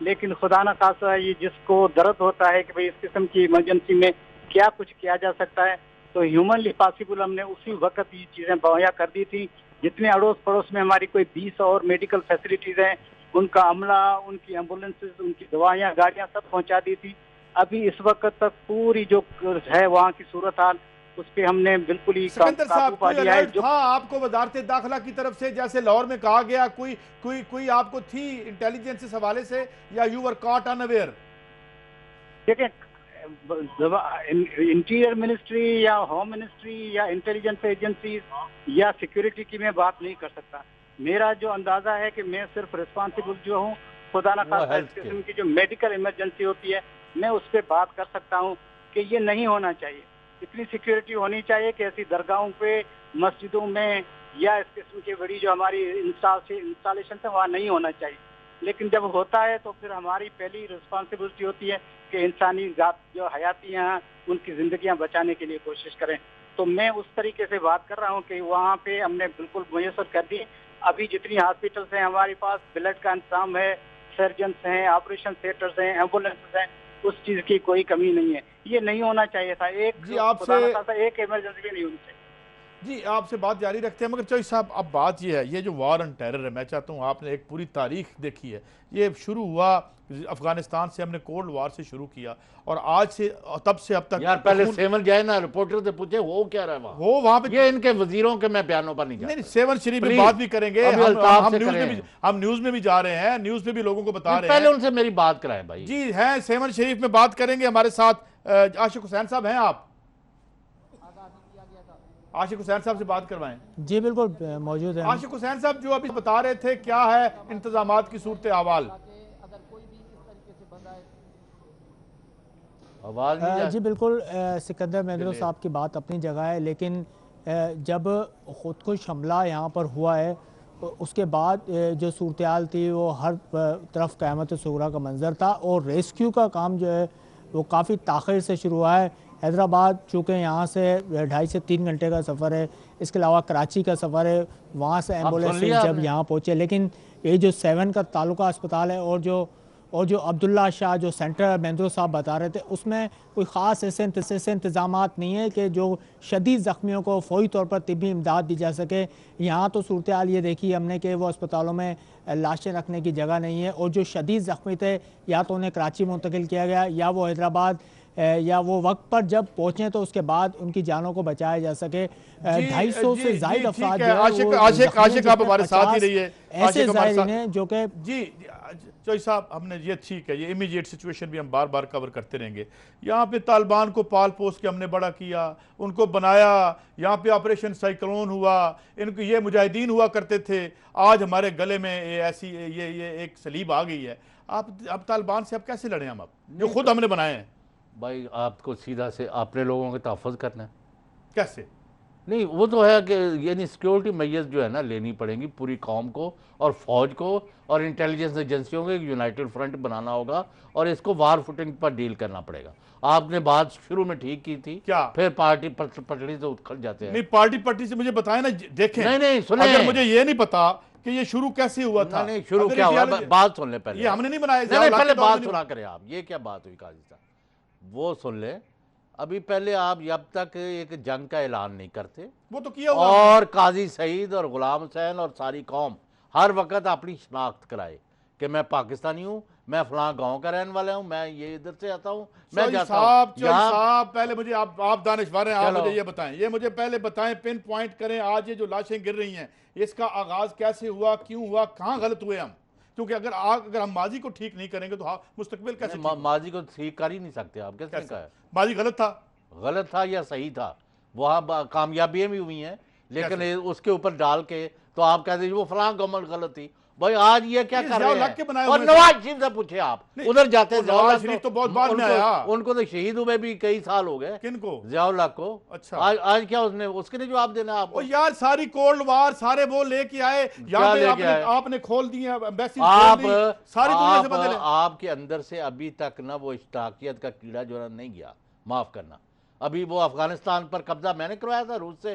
لیکن خدا نہ خاصا یہ جس کو درد ہوتا ہے کہ بھئی اس قسم کی ایمرجنسی میں کیا کچھ کیا جا سکتا ہے، تو ہیومنلی پاسبل ہم نے اسی وقت یہ چیزیں مہیا کر دی تھی. جتنے اڑوس پڑوس میں ہماری کوئی 20 اور میڈیکل فیسلٹیز ہیں، ان کا عملہ، ان کی ایمبولینسز، ان کی دوائیاں، گاڑیاں سب پہنچا دی تھی. ابھی اس وقت تک پوری جو ہے وہاں کی صورتحال، اس پہ ہم نے بالکل ہی سکندر صاحب قابو پا کوئی لیا ہے. الرٹ تھا آپ کو وزارت داخلہ کی طرف سے، جیسے لاہور میں کہا گیا، کوئی آپ کو تھی انٹیلیجنس اس حوالے سے، یا you were caught unaware? دیکھیں، انٹیریئر منسٹری یا ہوم منسٹری یا انٹیلیجنس ایجنسیز یا سیکیورٹی کی میں بات نہیں کر سکتا. میرا جو اندازہ ہے کہ میں صرف رسپانسبل جو ہوں، خدا نہ خاصا اس قسم کی جو میڈیکل ایمرجنسی ہوتی ہے میں اس پہ بات کر سکتا ہوں کہ یہ نہیں ہونا چاہیے. اتنی سیکیورٹی ہونی چاہیے کہ ایسی درگاہوں پہ، مسجدوں میں یا اس قسم کی بڑی جو ہماری انسٹالیشن ہے وہاں نہیں ہونا چاہیے. لیکن جب ہوتا ہے تو پھر ہماری پہلی رسپانسبلٹی ہوتی ہے کہ انسانی ذات جو حیاتی ہیں ان کی زندگیاں بچانے کے لیے کوشش کریں. تو میں اس طریقے سے بات کر رہا ہوں کہ وہاں پہ ہم نے بالکل میسر کر دی. ابھی جتنی ہاسپٹلس ہیں ہمارے پاس، بلڈ کا انتظام ہے، سرجنس ہیں، آپریشن تھیٹرز ہیں، ایمبولینسز ہیں، اس چیز کی کوئی کمی نہیں ہے. یہ نہیں ہونا چاہیے تھا. ایک ایمرجنسی بھی نہیں ہونی چاہیے. جی آپ سے بات جاری رکھتے ہیں، مگر چوہدری صاحب اب بات یہ ہے، یہ جو وار آن ٹیرر ہے، میں چاہتا ہوں آپ نے ایک پوری تاریخ دیکھی ہے. یہ شروع ہوا افغانستان سے، ہم نے کولڈ وار سے شروع کیا، اور آج سے تب سے اب تک یار پہلے سیون جائے نا، رپورٹر سے پوچھے وہ کیا رہا وہاں، وہ وہاں پہ یہ ان کے وزیروں کے میں بیانوں پر نہیں جاتا. نہیں، سیون شریف میں بات بھی کریں گے، ہم نیوز میں بھی جا رہے ہیں، نیوز میں بھی لوگوں کو بتا رہے ہیں. پہلے ان سے میری بات کرائیں بھائی. جی ہیں، سیون شریف میں بات کریں گے. ہمارے ساتھ عاشق حسین صاحب ہیں، آپ عاشق حسین صاحب سے بات کروائیں. جی بالکل موجود ہیں. عاشق حسین صاحب جو ابھی بتا رہے تھے، کیا ہے انتظامات کی صورت احوال؟ جی بالکل، سکندر مہندرو صاحب کی بات اپنی جگہ ہے، لیکن جب خودکش حملہ یہاں پر ہوا ہے اس کے بعد جو صورتحال تھی وہ ہر طرف قیامت صغریٰ کا منظر تھا، اور ریسکیو کا کام جو ہے وہ کافی تاخیر سے شروع ہوا ہے. حیدرآباد چونکہ یہاں سے 2.5 سے 3 گھنٹے کا سفر ہے، اس کے علاوہ کراچی کا سفر ہے، وہاں سے ایمبولینس جب یہاں پہنچے. لیکن یہ جو 7 کا تعلقہ اسپتال ہے اور جو عبداللہ شاہ جو سینٹر مہندرو صاحب بتا رہے تھے، اس میں کوئی خاص ایسے انتظامات نہیں ہے کہ جو شدید زخمیوں کو فوری طور پر طبی امداد دی جا سکے. یہاں تو صورتحال یہ دیکھی ہم نے کہ وہ اسپتالوں میں لاشیں رکھنے کی جگہ نہیں ہے، اور جو شدید زخمی تھے یا تو انہیں کراچی منتقل کیا گیا، یا وہ حیدرآباد یا وہ وقت پر جب پہنچیں تو اس کے بعد ان کی جانوں کو بچایا جا سکے. 250 سے زائد افراد عاشق آپ ہمارے ساتھ ہی رہیے. ایسے زائرین ہیں جو کہ جی چوہدری صاحب، ہم نے یہ ٹھیک ہے، یہ امیجیٹ سچویشن بھی ہم بار بار کور کرتے رہیں گے. یہاں پہ طالبان کو پال پوس کے ہم نے بڑا کیا، ان کو بنایا. یہاں پہ آپریشن سائیکلون ہوا، ان کو یہ مجاہدین ہوا کرتے تھے. آج ہمارے گلے میں ایسی یہ ایک صلیب آ گئی ہے. اب طالبان سے اب کیسے لڑیں ہم، اب جو خود ہم نے بنائے ہیں؟ بھائی آپ کو سیدھا سے اپنے لوگوں کے تحفظ کرنا ہے. کیسے؟ نہیں وہ تو ہے کہ یعنی سیکیورٹی میئرز جو ہے نا لینی پڑیں گی پوری قوم کو اور فوج کو اور انٹیلیجنس ایجنسیوں کو. ایک یونائٹڈ فرنٹ بنانا ہوگا اور اس کو وار فوٹنگ پر ڈیل کرنا پڑے گا. آپ نے بات شروع میں ٹھیک کی تھی، کیا پھر پارٹی پٹڑی سے اکھڑ جاتے ہیں. نہیں، پارٹی سے مجھے بتائیں نا. دیکھیں، نہیں سنیں، اگر مجھے یہ نہیں پتا کہ یہ شروع کیسے ہوا تھا. نہیں شروع کیا ہوا، بات سن لیں پہلے. یہ ہم نے نہیں بنایا. نہیں پہلے بات سنا کریں آپ. یہ کیا بات ہوئی قاضی صاحب، وہ سن لیں. ابھی پہلے آپ جب تک ایک جنگ کا اعلان نہیں کرتے، وہ تو کیا ہوا، اور قاضی سعید اور غلام حسین اور ساری قوم ہر وقت اپنی شناخت کرائے کہ میں پاکستانی ہوں، میں فلاں گاؤں کا رہنے والا ہوں، میں یہ ادھر سے آتا ہوں، میں جاتا ہوں. چوہدری صاحب پہلے مجھے آپ دانشور ہیں، آپ مجھے یہ بتائیں، یہ مجھے پہلے بتائیں، پن پوائنٹ کریں. آج یہ جو لاشیں گر رہی ہیں، اس کا آغاز کیسے ہوا، کیوں ہوا، کہاں غلط ہوئے ہم؟ کیونکہ اگر ہم ماضی کو ٹھیک نہیں کریں گے تو مستقبل کیسے؟ ماضی کو ٹھیک کر ہی نہیں سکتے آپ. کس نے کہا ہے ماضی غلط تھا؟ غلط تھا یا صحیح تھا؟ وہاں کامیابیاں بھی ہوئی ہیں، لیکن اس کے اوپر ڈال کے تو آپ کہتے ہیں وہ فلاں گورنمنٹ غلط تھی. بھائی آج یہ کیا کر رہے ہیں؟ اور نواز شریف سے پوچھے آپ، ادھر جاتے ہیں. نواز شریف تو بہت بعد میں آیا، ان کو تو شہید ہوئے بھی کئی سال ہو گئے. کن کو؟ ضیاء الحق کو. اچھا، آج کیا اس کے لیے جواب دینا آپ کو؟ یار ساری کولڈ وار سارے وہ لے کے آئے یہاں پہ، آپ نے کھول دی ہیں ایمبیسی، ساری دنیا سے بدلے. آپ کے اندر سے ابھی تک نہ وہ اشتراکیت کا کیڑا جو نہیں گیا. معاف کرنا، ابھی وہ افغانستان پر قبضہ میں نے کروایا تھا روس سے.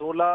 16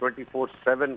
24/7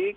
1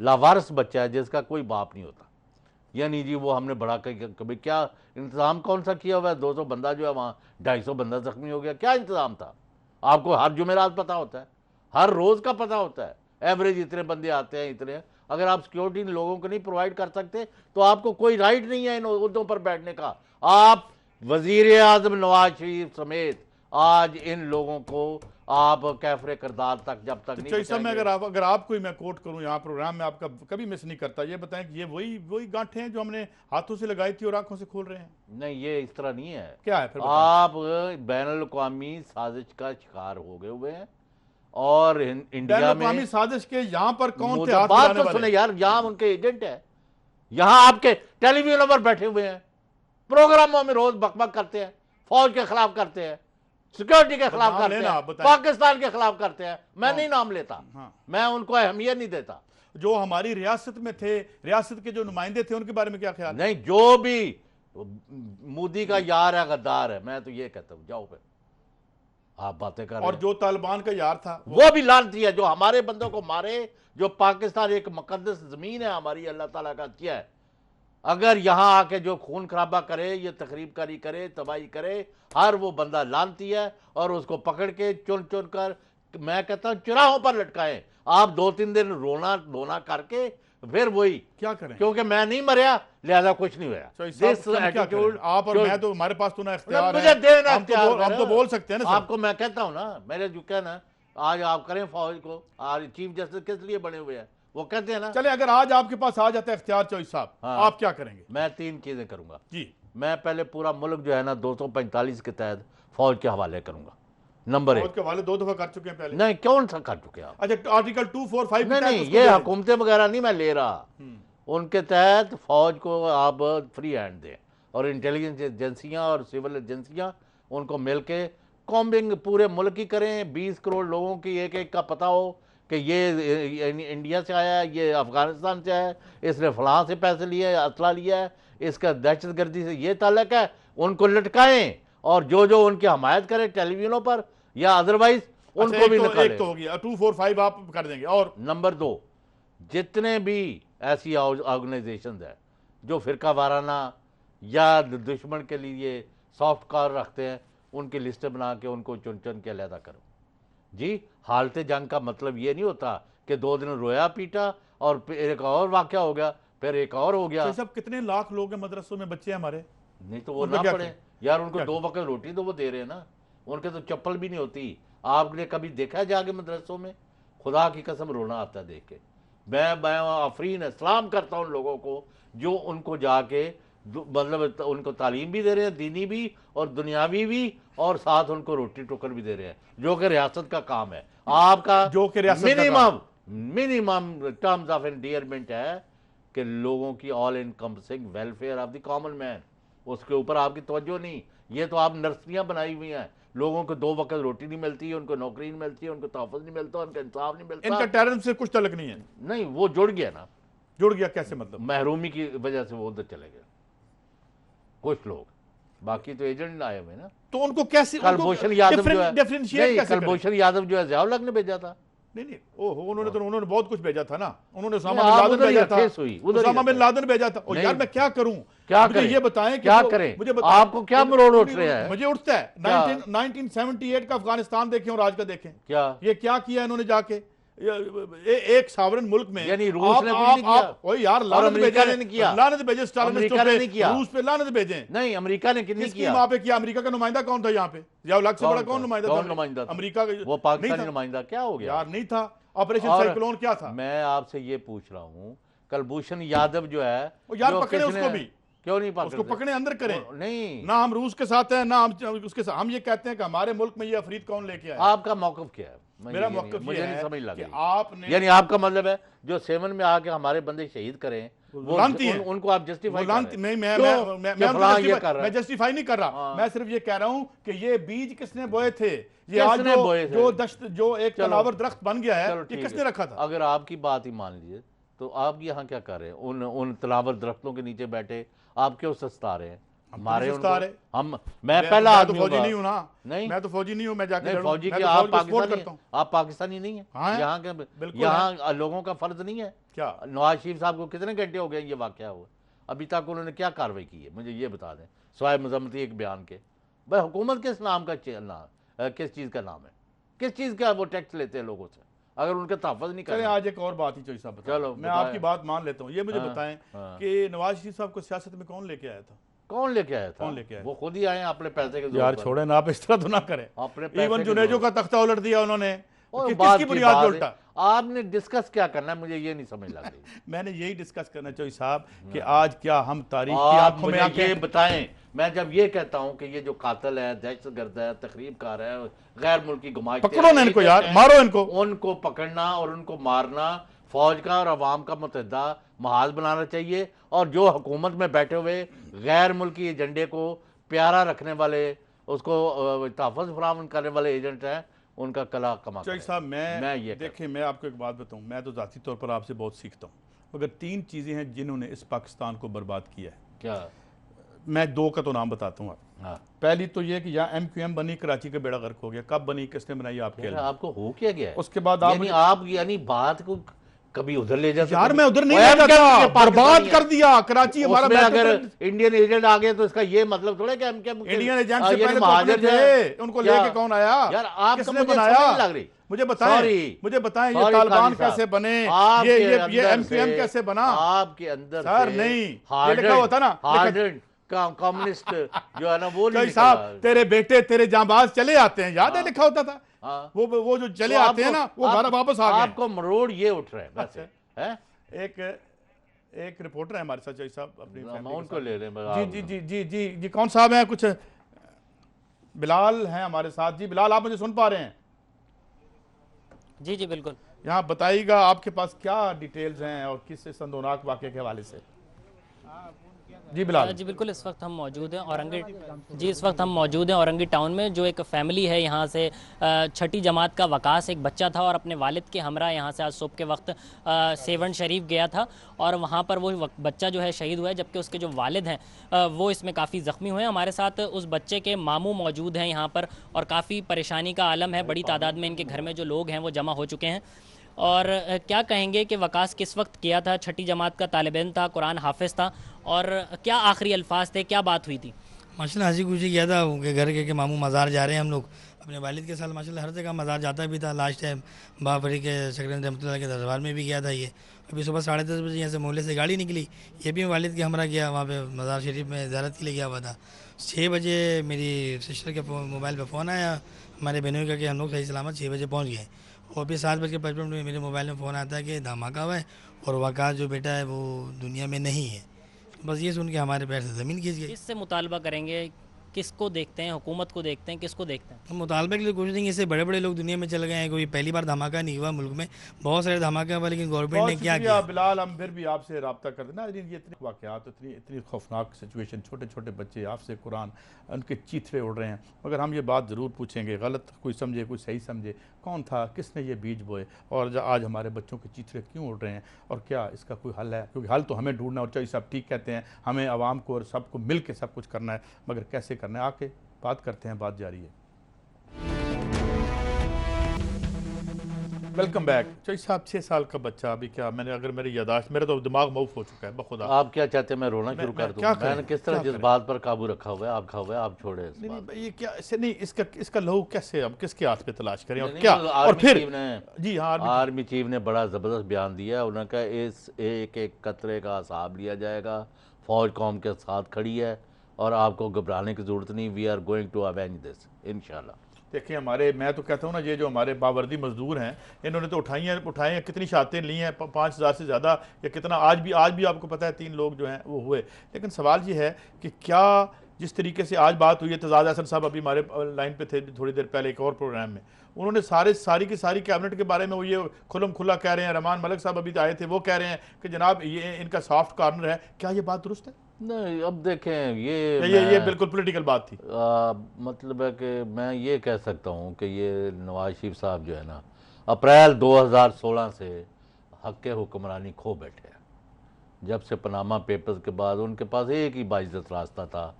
لاوارث بچہ ہے جس کا کوئی باپ نہیں ہوتا، یعنی جی وہ ہم نے بڑا کبھی کیا انتظام کون سا کیا ہوا ہے؟ 200 بندہ جو ہے وہاں 250 بندہ زخمی ہو گیا، کیا انتظام تھا؟ آپ کو ہر جمعرات پتہ ہوتا ہے، ہر روز کا پتہ ہوتا ہے، ایوریج اتنے بندے آتے ہیں اتنے. اگر آپ سیکیورٹی ان لوگوں کو نہیں پرووائڈ کر سکتے تو آپ کو کوئی رائٹ نہیں ہے ان عہدوں پر بیٹھنے کا. آپ وزیر اعظم نواز شریف سمیت آج ان لوگوں کو آپ کیفر کردار تک جب تک نہیں صاحب میں پہنچائیں گے. اگر آپ کو ہی میں کوٹ کروں یہاں پروگرام میں، آپ کا کبھی مس نہیں کرتا، یہ بتائیں کہ یہ وہی گانٹھیں ہیں جو ہم نے ہاتھوں سے لگائی تھی اور آنکھوں سے کھول رہے ہیں؟ نہیں، یہ اس طرح نہیں ہے. کیا ہے پھر بتائیں؟ آپ بین الاقوامی سازش کا شکار ہو گئے ہوئے ہیں، اور بین انڈیا میں الاقوامی سازش کے یہاں پر کون تھے ہاتھ بات ملانے تو والے؟ سنیں یار، یہاں ان کے ایجنٹ ہیں، یہاں آپ کے ٹیلی ویژنوں پر بیٹھے ہوئے ہیں، پروگراموں میں روز بک بک کرتے ہیں، فوج کے خلاف کرتے ہیں، سیکیورٹی کے خلاف نام کرتے لینا ہیں، آپ بتائیں۔ پاکستان کے خلاف کرتے ہیں. میں نہیں نام لیتا، ہاں۔ میں ان کو اہمیت نہیں دیتا. جو ہماری ریاست میں تھے، ریاست کے جو نمائندے تھے، ان کے بارے میں کیا خیال ہے؟ نہیں، جو بھی مودی کا یار ہے غدار ہے، میں تو یہ کہتا ہوں جاؤ پہ آپ باتیں کر رہے اور ہیں. جو طالبان کا یار تھا وہ بھی لعنتی ہے جو ہمارے بندوں کو مارے، جو پاکستان ایک مقدس زمین ہے ہماری، اللہ تعالیٰ کا کیا ہے، اگر یہاں آ کے جو خون خرابہ کرے، یہ تخریب کاری کرے، تباہی کرے، ہر وہ بندہ لعنتی ہے. اور اس کو پکڑ کے چن چن کر میں کہتا ہوں چراہوں پر لٹکائیں. آپ 2-3 دن رونا دھونا کر کے پھر وہی، کیا کریں؟ کیونکہ میں نہیں مریا لہذا کچھ نہیں ہوا. آپ اور میں تو ہمارے پاس تو نہ اختیار ہے، مجھے دینا ہم تو بول سکتے ہیں نا. آپ کو میں کہتا ہوں نا، میرے جو کہنا آج آپ کریں فوج کو، آج چیف جسٹس کس لیے بنے ہوئے ہیں، وہ کہتے ہیں نا. چلے اگر آج آپ کے پاس آ جاتا ہے اختیار چوہدری صاحب، آپ کیا کریں گے؟ میں 3 چیزیں کروں گا. جی، میں پہلے پورا ملک جو ہے نا 245 کے تحت فوج کے حوالے کروں گا. نمبر 1. فوج کے حوالے 2 دفعہ کر چکے ہیں پہلے. نہیں، کون سا کر چکے آپ؟ اچھا، آرٹیکل 245 کے تحت نہیں، اس کو یہ دے دیں۔ حکومتیں وغیرہ نہیں میں لے رہا، ان کے تحت فوج کو آپ فری ہینڈ دیں، اور انٹیلیجنس ایجنسیاں اور سول ایجنسیاں ان کو مل کے کامبنگ پورے ملک کی کریں. 20 کروڑ لوگوں کی ایک ایک کا پتہ ہو کہ یہ انڈیا سے آیا ہے، یہ افغانستان سے آیا ہے، اس نے فلاں سے پیسے لیے، اسلحہ لیا ہے، اس کا دہشت گردی سے یہ تعلق ہے. ان کو لٹکائیں، اور جو ان کی حمایت کرے ٹیلی ویژنوں پر یا ادروائز ان کو بھی نکالیں. ایک تو ہو گیا 245 آپ کر دیں گے. اور نمبر 2، جتنے بھی ایسی آرگنائزیشنز ہیں جو فرقہ وارانہ یا دشمن کے لیے سافٹ کار رکھتے ہیں، ان کی لسٹ بنا کے ان کو چن چن کے علیحدہ کرو. جی، حالت جنگ کا مطلب یہ نہیں ہوتا کہ 2 دن رویا پیٹا اور پھر ایک اور واقعہ ہو گیا، پھر ایک اور ہو گیا. صاحب کتنے لاکھ لوگ ہیں مدرسوں میں، بچے ہیں ہمارے، نہیں تو وہ ان کو نہ کیا پڑھیں یار. ان کو 2 وقت روٹی تو وہ دے رہے ہیں نا، ان کے تو چپل بھی نہیں ہوتی. آپ نے کبھی دیکھا ہے جا کے مدرسوں میں؟ خدا کی قسم رونا آتا ہے دیکھ کے. میں آفرین سلام کرتا ہوں ان لوگوں کو جو ان کو جا کے مطلب ان کو تعلیم بھی دے رہے ہیں، دینی بھی اور دنیاوی بھی، اور ساتھ ان کو روٹی ٹوکر بھی دے رہے ہیں، جو کہ ریاست کا کام ہے. آپ کا جو کہ ریاست کا منیمم ٹرمز آف انڈیئرمنٹ ہے کہ لوگوں کی all encompassing welfare of the common man. اس کے اوپر آپ کی توجہ نہیں. یہ تو آپ نرسریاں بنائی ہوئی ہیں، لوگوں کو 2 وقت روٹی نہیں ملتی، ان کو نوکری نہیں ملتی، ان کو تحفظ نہیں ملتا، ان کا انصاف نہیں ملتا. ان کا ٹیررزم سے کچھ تعلق نہیں ہے. نہیں، وہ جڑ گیا نا. جڑ گیا کیسے مطلب؟ محرومی کی وجہ سے وہ ادھر چلے گئے کچھ لوگ، باقی تو ایجنٹ آئے ہوئے نا. تو ان کو کیسے کلبھوشن یادو جو ہے، ڈیفرینشیٹ کیسے کریں؟ کلبھوشن یادو جو ہے ضیاء الحق نے بھیجا تھا. نہیں انہوں نے بہت کچھ بھیجا تھا نا. انہوں نے اسامہ آپ بن لادن ادھر ہی بھیجا تھا. کیس ہوئی، ادھر ہی اسامہ بن رکھے. لادن بھیجا تھا. یار میں کیا کروں؟ کیا مجھے کریں؟ یہ بتائیں کہ کیا کریں؟ آپ کو کیا مروڑ اٹھ رہے ہیں؟ مجھے اٹھتا ہے 1978 کا افغانستان دیکھیں اور آج کا دیکھیں. کیا یہ کیا کیا انہوں نے جا کے ایک ساورن ملک میں؟ یعنی روس نے کچھ نہیں کیا، یار اور امریکہ نے نہیں کیا. لعنت بھیجے اسٹالنسٹوں امریکہ نے پہ، نہیں کیا. روس پہ لعنت بھیجیں. نہیں، امریکہ نے کس نہیں کی کیا. وہاں پہ کیا؟ امریکہ کا نمائندہ کون تھا یہاں پہ؟ ضیاء الحق سے بڑا کون نمائندہ تھا؟ امریکہ کا وہ پاکستانی نمائندہ کیا ہو گیا یار نہیں تھا. آپریشن سائیکلون کیا تھا؟ میں آپ سے یہ پوچھ رہا ہوں، کلبھوشن یادو جو ہے، یار پکڑے اس کو بھی. کیوں نہیں اس کو پکڑے اندر کریں. نہیں، نہ ہم روس کے ساتھ ہیں، نہ ہم اس کے ساتھ. ہم یہ کہتے ہیں کہ ہمارے ملک میں یہ افرید کون لے کے آیا؟ آپ کا موقف کیا ہے؟ میرا موقف مجھے یہ نہیں ہے سمجھ لگ کہ رہی. آپ نے یعنی آپ کا مطلب ہے جو 7 میں آ کے ہمارے بندے شہید کریں ان کو آپ جسٹیفائی کر رہے ہیں. میں جسٹیفائی نہیں کر رہا. میں صرف یہ کہہ رہا ہوں کہ یہ بیج کس نے بوئے تھے؟ یہ آج جو ایک تناور درخت بن گیا ہے، یہ کس نے رکھا تھا؟ اگر آپ کی بات ہی مان لیجیے تو آپ یہاں کیا کر رہے ہیں؟ ان تناور درختوں کے نیچے بیٹھے آپ کیوں سستا رہے ہیں؟ ہمارے ہم میں پہلا تو آدمی فوجی نہیں ہوں نا، نہیں میں تو فوجی نہیں ہوں، میں جا کے نہیں فوجی میں کی تو آپ فوج کو سپورٹ پاکستانی کرتا ہوں. آپ پاکستانی نہیں ہیں ہاں یہاں کے بالکل یہاں لوگوں کا فرض نہیں ہے. کیا نواز شریف صاحب کو کتنے گھنٹے ہو گئے یہ واقعہ ہوا، ابھی تک انہوں نے کیا کاروائی کی ہے مجھے یہ بتا دیں سوائے مذمتی ایک بیان کے. بھائی حکومت کس نام کا کس چیز کا نام ہے، کس چیز کا وہ ٹیکس لیتے ہیں لوگوں سے اگر ان کا تحفظ نہیں چلیں کرنا. آج ایک اور بات ہی چوئی صاحب بتائیں. چلو میں آپ کی بات مان لیتا ہوں. یہ مجھے ہاں، بتائیں ہاں. کہ نواز شریف صاحب کو سیاست میں کون لے کے آیا تھا؟ کون لے کے آیا تھا؟ کون لے کے آیا؟ وہ خود ہی آئے ہیں اپنے پیسے کے زور یار پر. چھوڑیں نا، آپ اس طرح تو نہ کریں. اپنے پیسے ایون کے جنیجو زور کا تختہ الٹ دیا انہوں نے، اور کس بات کی کی بنیاد بات پہ ہے. الٹا؟ آپ نے ڈسکس کیا کرنا ہے مجھے یہ نہیں سمجھ لگ رہی. میں نے یہی ڈسکس کرنا چاہیے صاحب کہ آج کیا ہم تاریخ کی آپ آنکھوں میں مجھے آنکھیں یہ بتائیں، میں جب یہ کہتا ہوں کہ یہ جو قاتل ہے، دہشت گرد ہے، تخریب کار ہے، غیر ملکی گماشتے پکڑو نا ان کو یار، مارو ان کو. ان کو پکڑنا اور ان کو مارنا فوج کا اور عوام کا متحدہ محاذ بنانا چاہیے. اور جو حکومت میں بیٹھے ہوئے غیر ملکی ایجنڈے کو پیارا رکھنے والے، اس کو تحفظ فراہم کرنے والے ایجنٹ ہیں، ان کا کلا کما چوئی صاحب میں یہ دیکھیں میں آپ کو ایک بات بتاؤں، میں تو ذاتی طور پر آپ سے بہت سیکھتا ہوں، مگر 3 چیزیں ہیں جنہوں نے اس پاکستان کو برباد کیا ہے. کیا؟ میں 2 کا تو نام بتاتا ہوں آپ. ہاں پہلی تو یہ کہ یہاں MQM بنی، کراچی کا بیڑا غرق ہو گیا. کب بنی، کس نے بنائی، آپ کے آپ کو ہو کیا گیا ہے؟ اس کے بعد آپ یعنی بات کو کبھی ادھر لے جاتے. یار میں ادھر نہیں لے جاتا، برباد کر دیا کراچی ہمارا. اگر انڈین ایجنٹ آ گئے تو اس کا یہ مطلب تھوڑا کہ انڈین ایجنٹ سے پہلے تو اپنے تھے، ان کو لے کے کون آیا؟ یار آپ کس کو نے مجھے بنایا؟ سمجھ لگ رہی. مجھے بتائیں یہ طالبان کیسے بنے، یہ MQM کیسے بنا؟ آپ کے اندر سر نہیں، یہ لکھا ہوا تھا نا کمیونسٹ جو ہے نا وہ نہیں صاحب، تیرے بیٹے تیرے جانباز چلے آتے ہیں، یاد ہے لکھا ہوتا تھا. وہ جو چلے آتے ہیں نا وہ گھر واپس آ گئے. آپ کو مروڑ یہ اٹھ رہے ہیں ویسے. ایک رپورٹر ہے ہمارے ساتھ چوئی صاحب اپنی ان کو لے لیں. جی کون صاحب ہیں؟ کچھ بلال ہیں ہمارے ساتھ. جی بلال، آپ مجھے سن پا رہے ہیں؟ جی بالکل. یہاں بتائیے گا آپ کے پاس کیا ڈیٹیلز ہیں اور کس سندوناک واقعے کے حوالے سے. جی بلال. جی بالکل، اس وقت ہم موجود ہیں اورنگی ٹاؤن میں. جو ایک فیملی ہے یہاں سے 6ٹھی جماعت کا وقاص ایک بچہ تھا اور اپنے والد کے ہمراہ یہاں سے آج صبح کے وقت سیون شریف گیا تھا اور وہاں پر وہ بچہ جو ہے شہید ہوا ہے، جبکہ اس کے جو والد ہیں وہ اس میں کافی زخمی ہوئے ہیں. ہمارے ساتھ اس بچے کے ماموں موجود ہیں یہاں پر اور کافی پریشانی کا عالم ہے. بڑی تعداد میں ان کے گھر میں جو لوگ ہیں وہ جمع ہو چکے ہیں. اور کیا کہیں گے کہ وقاص کس وقت کیا تھا؟ 6ٹھی جماعت کا طالب علم تھا، قرآن حافظ تھا، اور کیا آخری الفاظ تھے، کیا بات ہوئی تھی؟ ماشاء اللہ ہنسی خوشی کیا تھا کہ گھر کے ماموں مزار جا رہے ہیں. ہم لوگ اپنے والد کے ساتھ ماشاء اللہ ہر جگہ مزار جاتا بھی تھا. لاسٹ ٹائم بابری کے سکرین رحمۃ اللہ کے دربار میں بھی گیا تھا. یہ ابھی صبح 10:30 بجے یہاں سے محلے سے گاڑی نکلی، یہ بھی والد کے ہمراہ گیا وہاں پہ مزار شریف میں زیارت کے لیے گیا ہوا تھا. 6 بجے میری سسٹر کے موبائل پہ فون آیا ہمارے بہنوں کا کہ ہم لوگ صحیح سلامت 6 بجے پہنچ گئے. اور پھر 7:55 میں میرے موبائل میں فون آتا ہے کہ دھماکہ ہوا ہے اور وقاص جو بیٹا ہے وہ دنیا میں نہیں ہے. بس یہ سن کے ہمارے پیر سے زمین کھینچ گئی. کس سے مطالبہ کریں گے؟ کس کو دیکھتے ہیں؟ حکومت کو دیکھتے ہیں؟ کس کو دیکھتے ہیں؟ ہم مطالبہ کے لیے کوشش نہیں. اس سے بڑے بڑے لوگ دنیا میں چل گئے ہیں. کوئی پہلی بار دھماکہ نہیں ہوا ملک میں، بہت سارے دھماکے ہوا، لیکن گورنمنٹ نے کیا کیا؟ بلال، ہم پھر بھی آپ سے رابطہ کرتے نا. یہ اتنے واقعات، اتنی خوفناک سچویشن، چھوٹے چھوٹے بچے آپ سے قرآن ان کے چیتھرے اڑ رہے ہیں. مگر ہم یہ بات ضرور پوچھیں گے، غلط کوئی سمجھے کوئی صحیح سمجھے، کون تھا، کس نے یہ بیج بوئے اور آج ہمارے بچوں کے چیتھرے کیوں اڑ رہے ہیں اور کیا اس کا کوئی حل ہے؟ کیونکہ حل تو ہمیں ڈھونڈنا. اور چوئی صاحب ٹھیک کہتے ہیں، ہمیں عوام کو اور سب کو مل کے سب کچھ کرنا ہے، مگر کیسے کرنا ہے؟ آ کے بات کرتے ہیں، بات جاری ہے. Welcome back. چوئی صاحب 6 سال کا بچہ ابھی کیا، میں نے اگر میری یاداشت، میرا تو دماغ موف ہو چکا ہے بخدا. آپ کیا چاہتے ہیں میں رونا شروع کر دوں؟ میں نے کس طرح جس بات پر قابو رکھا ہوا ہے آپ کھا ہوا ہے، آپ چھوڑے. یہ کیا نہیں، اس کا لہو کیسے، اب کس کے ہاتھ پہ تلاش کریں اور کیا؟ اور پھر جی ہاں آرمی چیف نے بڑا زبردست بیان دیا. انہوں نے کہا اس ایک قطرے کا حساب لیا جائے گا، فوج قوم کے ساتھ کھڑی ہے اور آپ کو گھبرانے کی ضرورت نہیں. وی آر گوئنگ ٹو اوینج دس انشاءاللہ. دیکھیں میں تو کہتا ہوں نا، یہ جو ہمارے باوردی مزدور ہیں انہوں نے تو اٹھائی ہیں کتنی شہادتیں لی ہیں، 5000 سے زیادہ یا کتنا. آج بھی آپ کو پتہ ہے 3 لوگ جو ہیں وہ ہوئے. لیکن سوال یہ ہے کہ کیا جس طریقے سے آج بات ہوئی ہے، تزاد احسن صاحب ابھی ہمارے لائن پہ تھے تھوڑی دیر پہلے ایک اور پروگرام میں، انہوں نے ساری کی ساری کیبنٹ کے بارے میں وہ یہ کھلم کھلا کہہ رہے ہیں. رحمان ملک صاحب ابھی آئے تھے، وہ کہہ رہے ہیں کہ جناب یہ ان کا سافٹ کارنر ہے. کیا یہ بات درست ہے؟ نہیں اب دیکھیں یہ بالکل پولیٹیکل بات تھی. مطلب ہے کہ میں یہ کہہ سکتا ہوں کہ یہ نواز شریف صاحب جو ہے نا اپریل 2016 سے حق حکمرانی کھو بیٹھے ہیں. جب سے پاناما پیپرز کے بعد ان کے پاس ایک ہی باعزت راستہ تھا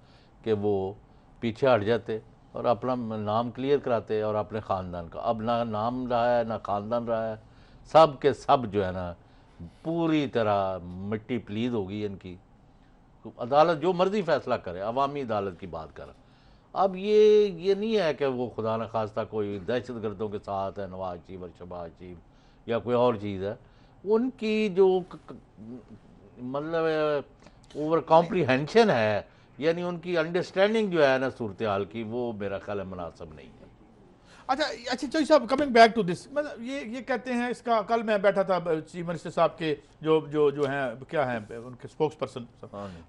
کہ وہ پیچھے ہٹ جاتے اور اپنا نام کلیئر کراتے اور اپنے خاندان کا. اب نہ نام رہا ہے نہ خاندان رہا ہے, سب کے سب جو ہے نا پوری طرح مٹی پلید ہوگی ان کی. عدالت جو مرضی فیصلہ کرے, عوامی عدالت کی بات کر. اب یہ نہیں ہے کہ وہ خدا نخواستہ کوئی دہشت گردوں کے ساتھ ہے, نواز شریف اور شہباز شریف یا کوئی اور چیز ہے. ان کی جو مطلب اوور کمپریہنشن ہے, یعنی ان کی انڈرسٹینڈنگ جو ہے نا صورتحال کی, وہ میرا خیال ہے مناسب نہیں ہے. اچھا چوہدری صاحب, کمنگ بیک ٹو دس, مطلب یہ کہتے ہیں اس کا, کل میں بیٹھا تھا چیف منسٹر صاحب کے جو ہیں کیا ہیں ان کے اسپوکس پرسن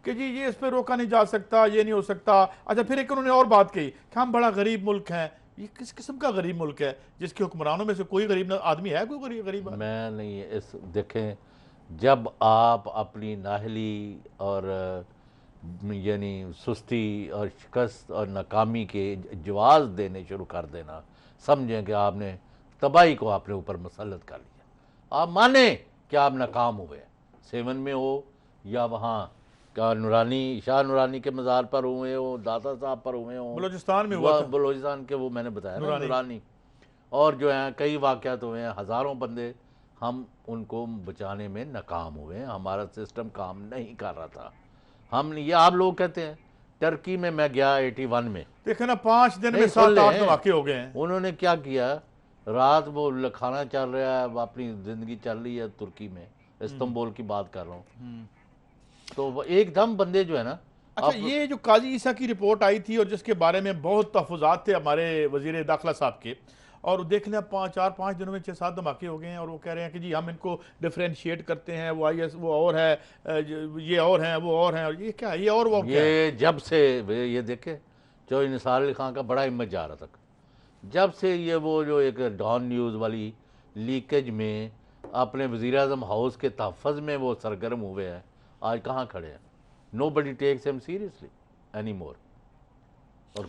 کہ جی یہ اس پہ روکا نہیں جا سکتا, یہ نہیں ہو سکتا. اچھا پھر ایک انہوں نے اور بات کہی کہ ہم بڑا غریب ملک ہیں. یہ کس قسم کا غریب ملک ہے جس کے حکمرانوں میں سے کوئی غریب آدمی ہے؟ کوئی غریب میں نہیں. اس دیکھیں, جب آپ اپنی نااہلی اور یعنی سستی اور شکست اور ناکامی کے جواز دینے شروع کر دینا, سمجھیں کہ آپ نے تباہی کو اپنے اوپر مسلط کر لیا. آپ مانیں کہ آپ ناکام ہوئے, 7 میں ہو یا وہاں نورانی, شاہ نورانی کے مزار پر ہوئے ہو, داتا صاحب پر ہوئے ہوں, بلوچستان میں ہوا تھا, بلوچستان کے وہ میں نے بتایا نا نورانی, اور جو ہیں کئی واقعات ہوئے ہیں, ہزاروں بندے, ہم ان کو بچانے میں ناکام ہوئے ہیں. ہمارا سسٹم کام نہیں کر رہا تھا. ہم یہ آپ لوگ کہتے ہیں, ٹرکی میں گیا 81 میں, دیکھیں نا 5 دن میں 7-8 دھماکے ہو گئے ہیں. انہوں نے کیا کیا, رات وہ کھانا چل رہا ہے, اپنی زندگی چل رہی ہے ترکی میں, استنبول کی بات کر رہا ہوں, تو وہ ایک دم بندے جو ہے نا. اچھا یہ جو قاضی عیسیٰ کی رپورٹ آئی تھی اور جس کے بارے میں بہت تحفظات تھے ہمارے وزیر داخلہ صاحب کے, اور دیکھ لیں 4-5 دنوں میں 6-7 دھماکے ہو گئے ہیں, اور وہ کہہ رہے ہیں کہ جی ہم ان کو ڈفرینشیٹ کرتے ہیں, وہ IS وہ اور ہے, یہ اور ہیں, وہ اور ہیں, اور یہ کیا ہے, یہ اور وہ کیا ہے. یہ جب سے یہ دیکھیں جو نثار علی خان کا بڑا ہمت جا رہا تھا, جب سے یہ وہ جو ایک ڈان نیوز والی لیکیج میں اپنے وزیر اعظم ہاؤس کے تحفظ میں وہ سرگرم ہوئے ہیں, آج کہاں کھڑے ہیں. Nobody takes him seriously anymore. اور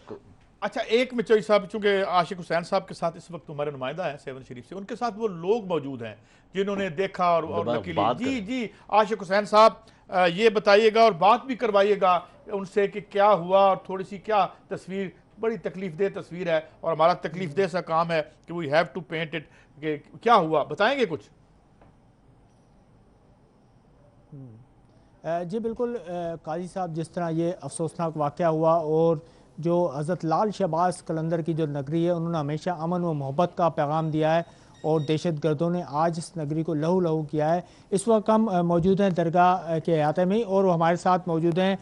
اچھا ایک میں چوہدری صاحب, چونکہ عاشق حسین صاحب کے ساتھ اس وقت ہمارے نمائندہ ہیں 7 شریف سے, ان کے ساتھ وہ لوگ موجود ہیں جنہوں نے دیکھا اور نقلی. جی عاشق حسین صاحب یہ بتائیے گا اور بات بھی کروائیے گا ان سے کہ کیا ہوا, اور تھوڑی سی کیا تصویر, بڑی تکلیف دہ تصویر ہے, اور ہمارا تکلیف دہ سا کام ہے کہ we have to paint it, کہ کیا ہوا, بتائیں گے کچھ؟ جی بالکل قاضی صاحب, جس طرح یہ افسوسناک واقعہ ہوا, اور جو حضرت لال شہباز قلندر کی جو نگری ہے, انہوں نے ہمیشہ امن و محبت کا پیغام دیا ہے, اور دہشت گردوں نے آج اس نگری کو لہو لہو کیا ہے. اس وقت ہم موجود ہیں درگاہ کے احاطے میں, اور وہ ہمارے ساتھ موجود ہیں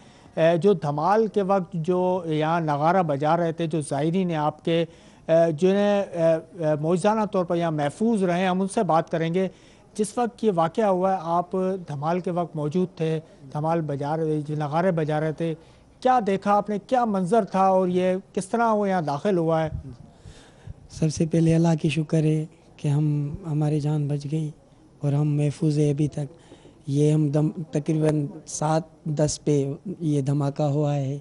جو دھمال کے وقت جو یہاں نغارہ بجا رہے تھے, جو زائرین ہیں آپ کے, جنہیں موجزانہ طور پر یہاں محفوظ رہے, ہم ان سے بات کریں گے. جس وقت یہ واقعہ ہوا ہے آپ دھمال کے وقت موجود تھے, دھمال بجا رہے, جو نغارے بجا رہے تھے, کیا دیکھا آپ نے, کیا منظر تھا, اور یہ کس طرح وہ یہاں داخل ہوا ہے؟ سب سے پہلے اللہ کی شکر ہے کہ ہماری جان بچ گئی اور ہم محفوظ ہیں ابھی تک. یہ ہم تقریباً 7:10 پہ یہ دھماکہ ہوا ہے.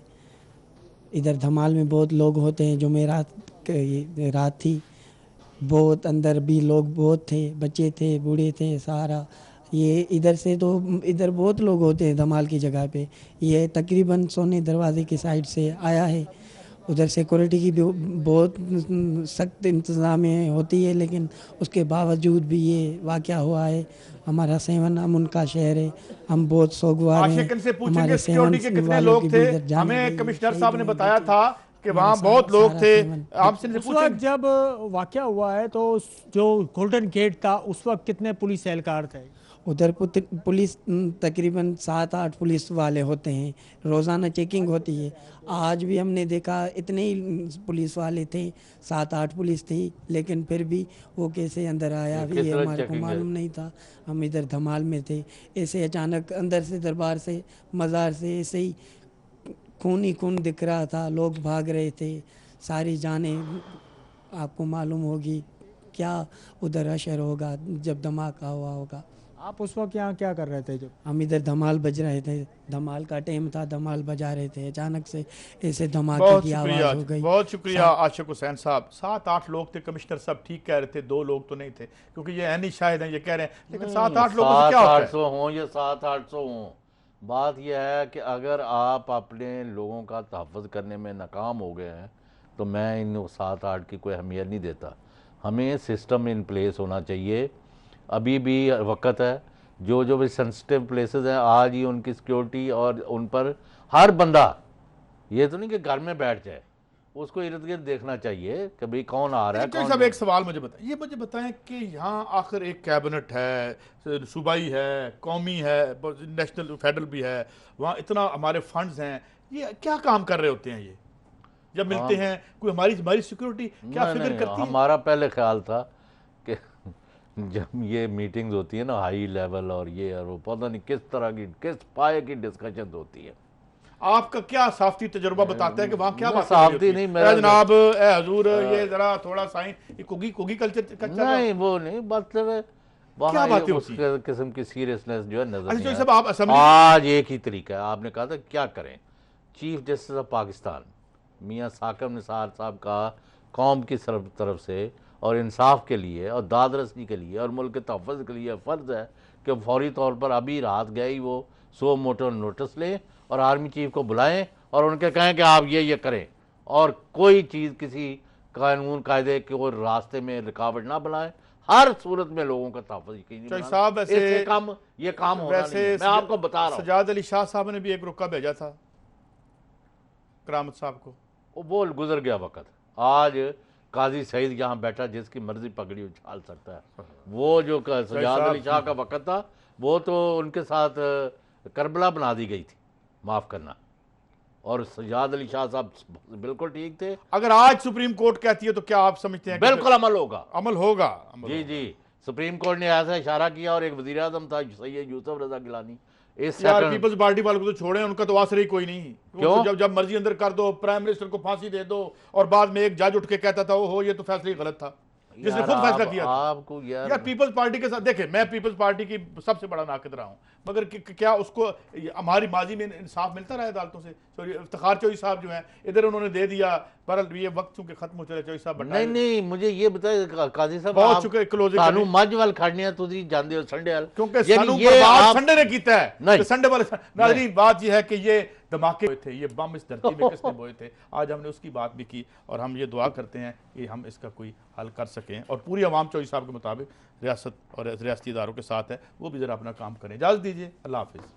ادھر دھمال میں بہت لوگ ہوتے ہیں, جمعرات رات تھی, بہت اندر بھی لوگ بہت تھے, بچے تھے, بوڑھے تھے, سارا. یہ ادھر سے تو ادھر بہت لوگ ہوتے ہیں دھمال کی جگہ پہ. یہ تقریباً سونے دروازے کی سائڈ سے آیا ہے. ادھر سیکورٹی کی بھی بہت سخت انتظامیہ ہوتی ہے, لیکن اس کے باوجود بھی یہ واقعہ ہوا ہے. ہمارا 7 امن کا شہر ہے, ہم بہت سوگوار ہیں. عاشق سے پوچھیں گے سیکورٹی کے کتنے لوگ تھے, ہمیں کمشنر صاحب نے بتایا تھا کہ وہاں بہت لوگ تھے. آپ سے اس وقت جب واقعہ ہوا ہے تو جو گولڈن گیٹ تھا اس وقت کتنے پولیس اہلکار تھے؟ ادھر پولیس تقریباً 7-8 پولیس والے ہوتے ہیں, روزانہ چیکنگ ہوتی ہے. آج بھی ہم نے دیکھا اتنے ہی پولیس والے تھے, 7-8 پولیس تھی, لیکن پھر بھی وہ کیسے اندر آیا یہ ہمارے کو معلوم نہیں تھا. ہم ادھر دھمال میں تھے, ایسے اچانک اندر سے دربار سے مزار سے ایسے ہی خون ہی خون دکھ رہا تھا, لوگ بھاگ رہے تھے, ساری جانیں آپ کو معلوم ہوگی کیا ادھر حشر ہوگا جب دھماکہ ہوا ہوگا. آپ اس وقت یہاں کیا کر رہے تھے؟ جب ہم ادھر دھمال بج رہے تھے, دھمال کا ٹائم تھا, دھمال بجا رہے تھے, اچانک سے ایسے دھماکے کی آواز ہو گئی. بہت شکریہ عاشق حسین صاحب. 7-8 لوگ تھے, کمشنر صاحب ٹھیک کہہ رہے تھے, 2 لوگ تو نہیں تھے, کیونکہ یہ عینی شاہد ہیں, یہ کہہ رہے ہیں, لیکن 7-8 لوگوں سے کیا ہوتا ہے؟ 700 ہوں یا 700-800 ہوں, بات یہ ہے کہ اگر آپ اپنے لوگوں کا تحفظ کرنے میں ناکام ہو گئے ہیں تو میں ان 7-8 کی کوئی اہمیت نہیں دیتا. ہمیں سسٹم ان پلیس ہونا چاہیے. ابھی بھی وقت ہے. جو بھی سینسٹیو پلیسز ہیں آج ہی ان کی سیکیورٹی اور ان پر ہر بندہ, یہ تو نہیں کہ گھر میں بیٹھ جائے, اس کو ارد گرد دیکھنا چاہیے کہ بھئی کون آ رہا ہے. چوہدری صاحب ایک سوال مجھے بتائیں, یہ مجھے بتائیں کہ یہاں آخر ایک کیبنٹ ہے, صوبائی ہے, قومی ہے, نیشنل فیڈرل بھی ہے, وہاں اتنا ہمارے فنڈز ہیں, یہ کیا کام کر رہے ہوتے ہیں یہ جب ملتے ہیں؟ کوئی ہماری سیکیورٹی کیا فکر کرتی ہے؟ ہمارا پہلے خیال تھا کہ جب یہ میٹنگز ہوتی ہیں نا ہائی لیول اور یہ اور وہ پتہ نہیں کس طرح کی کس پائے کی ڈسکشن ہوتی ہے. آپ کا کیا صحافتی تجربہ بتاتا ہے کہ وہاں کیا بات صحافتی نہیں, میرا جناب اے حضور یہ ذرا تھوڑا سائن کوگی کلچر نہیں وہ نہیں مطلب ہے کیا وہاں باتیں اس قسم کی سیریسنس جو ہے نظر اچھا نہیں صاحب آپ آتی. آج ایک ہی طریقہ ہے, آپ نے کہا تھا کیا کریں. چیف جسٹس آف پاکستان میاں ثاقب نثار صاحب کا قوم کی طرف سے اور انصاف کے لیے اور داد رسی کے لیے اور ملک کے تحفظ کے لیے فرض ہے کہ فوری طور پر ابھی رات گئے ہی وہ 100 موٹر نوٹس لیں اور آرمی چیف کو بلائیں اور ان کے کہیں کہ آپ یہ کریں, اور کوئی چیز کسی قانون قاعدے کے اور راستے میں رکاوٹ نہ بنائیں. ہر صورت میں لوگوں کا تحفظ یقینی بنانا. یہ کام ہونا نہیں ہے. میں آپ کو بتا رہا ہوں. سجاد علی شاہ صاحب نے بھی ایک رکا بھیجا تھا کرامت صاحب کو, وہ گزر گیا وقت. آج قاضی سعید یہاں بیٹھا جس کی مرضی پگڑی اچھال سکتا ہے. وہ جو سجاد علی شاہ کا وقت تھا وہ تو ان کے ساتھ کربلا بنا دی گئی تھی, معاف کرنا. اور سجاد علی شاہ صاحب بالکل ٹھیک تھے. اگر آج سپریم کورٹ کہتی ہے تو کیا آپ سمجھتے ہیں بالکل عمل ہوگا؟ عمل ہوگا. جی سپریم کورٹ نے ایسا اشارہ کیا, اور ایک وزیر اعظم تھا سید یوسف رضا گیلانی. یار پیپلز پارٹی والوں کو تو چھوڑیں, ان کا تو آسر ہی کوئی نہیں. جب مرضی اندر کر دو, پرائم منسٹر کو پھانسی دے دو, اور بعد میں ایک جج اٹھ کے کہتا تھا وہ یہ تو فیصلہ ہی غلط تھا جس نے خود فیصلہ کیا تھا. آپ کو یار پیپلز پارٹی کے ساتھ دیکھیں, میں پیپلز پارٹی کی سب سے بڑا ناقد رہا ہوں, مگر کیا اس کو ہماری ماضی میں انصاف ملتا رہا عدالتوں سے؟ افتخار چوہدری صاحب جو ہیں ادھر انہوں نے دے دیا, پر یہ وقت چونکہ ختم ہو چلا. چوہدری صاحب نہیں مجھے یہ بتائیں قاضی صاحب, بہت شکریہ کلوزنگ سانو مجھ وال کھڑنے ہیں تو جاندے ہو سنڈے وال, کیونکہ سانو برباد سنڈے نے کیتا ہے, سنڈے والے. ناظرین بات یہ ہے کہ یہ دھماکے ہوئے تھے, یہ بم اس دھرتی میں کس نے بوئے تھے, آج ہم نے اس کی بات بھی کی, اور ہم یہ دعا کرتے ہیں کہ ہم اس کا کوئی حل کر سکیں, اور پوری عوام چوہدری صاحب کے مطابق ریاست اور ریاستی اداروں کے ساتھ ہے, وہ بھی ذرا اپنا کام کریں. اجازت دیجیے, اللہ حافظ.